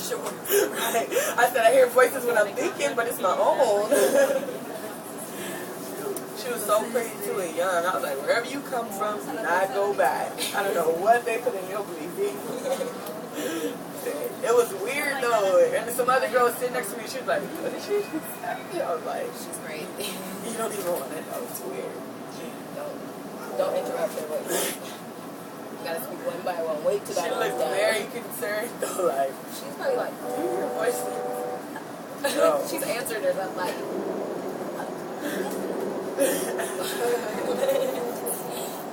sure. Right? I said, I hear voices when I'm thinking, but it's my own. She was so pretty too and young. I was like, wherever you come from, do not go back. I don't know what they put in your belief. It was weird though. And some other girl was sitting next to me. She was like, what did she say? I was like, she's great. You don't even want to know. It's weird. Don't interrupt her. Wait. You gotta speak one by one. Wait till that. She looked very concerned though. Like, she's probably like, do you hear your voice? No. She's answered her. I'm like.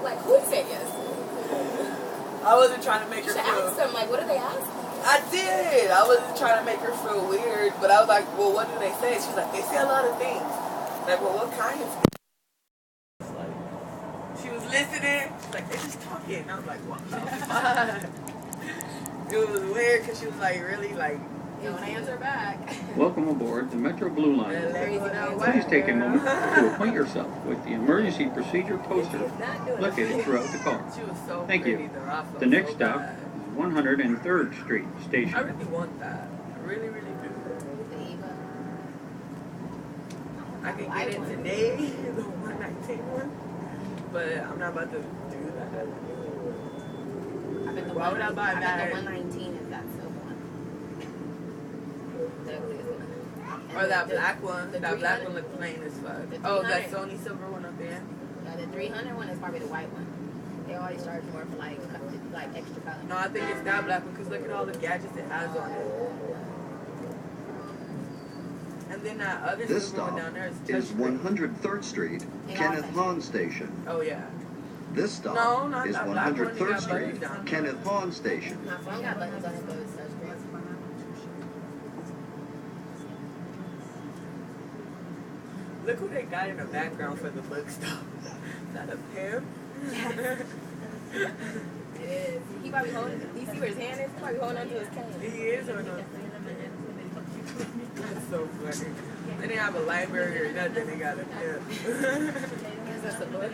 Like, who said yes? I wasn't trying to make her feel. Ask them, like, what did they ask? I did. I wasn't trying to make her feel weird, but I was like, well, what do they say? She's like, they say a lot of things. Like, well, what kind of things? Like, she was listening. She's like, they're just talking. And I was like, what the fuck? It was weird because she was like, really, like, you want to answer back. Welcome aboard the Metro Blue Line. Please take a moment to acquaint yourself with the emergency procedure poster located throughout the car. Thank you. The next stop is 103rd Street Station. I really want that. I really, really do. I can get it today, the 119 one, but I'm not about to do that. Why would I buy that? The 119 is that silver one. Or that black one. That black one looked plain as fuck. Oh, that Sony silver one up there? Yeah, the 300 one is probably the white one. They always charge more for like extra color. No, I think it's that black one because look at all the gadgets it has on it. And then that other silver one down there is 103rd Street, Kenneth Hahn Station. Oh, yeah. This stop is 103rd Street, Kenneth Hahn Station. My phone got buttons on it, though. It's such great. Look who they got in the background for the book stuff. Is that a pimp? Yes. It is. He probably holding it. Do you see where his hand is? He's probably holding onto his cane. He is or no? That's so funny. They didn't have a library or nothing. They got a pimp. Is that the book?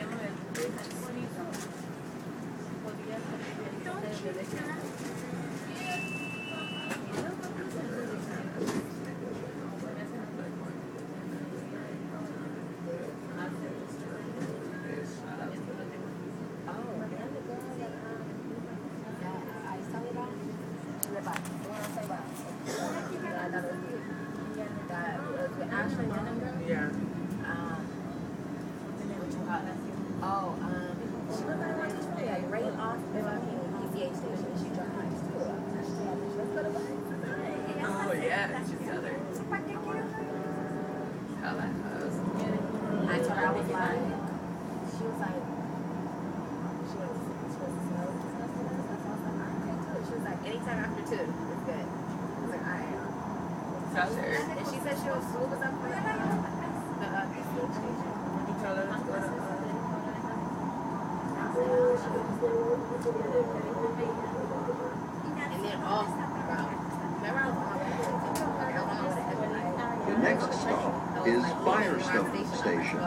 Yeah. Right off the PCH station. She drives too. Oh yeah, she's the other. I like those. I told her I was like, she was like, she was snow. She was like, anytime after 2, it's good. I was like, alright. And she said she was smooth as up for the PCH station. You tell her to go to and then off, remember The next stop is Firestone Station.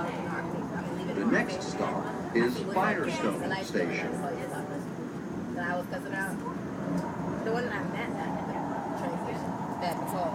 The next stop is Firestone Station. That I was cussing out. The one that I met at the train station. That before.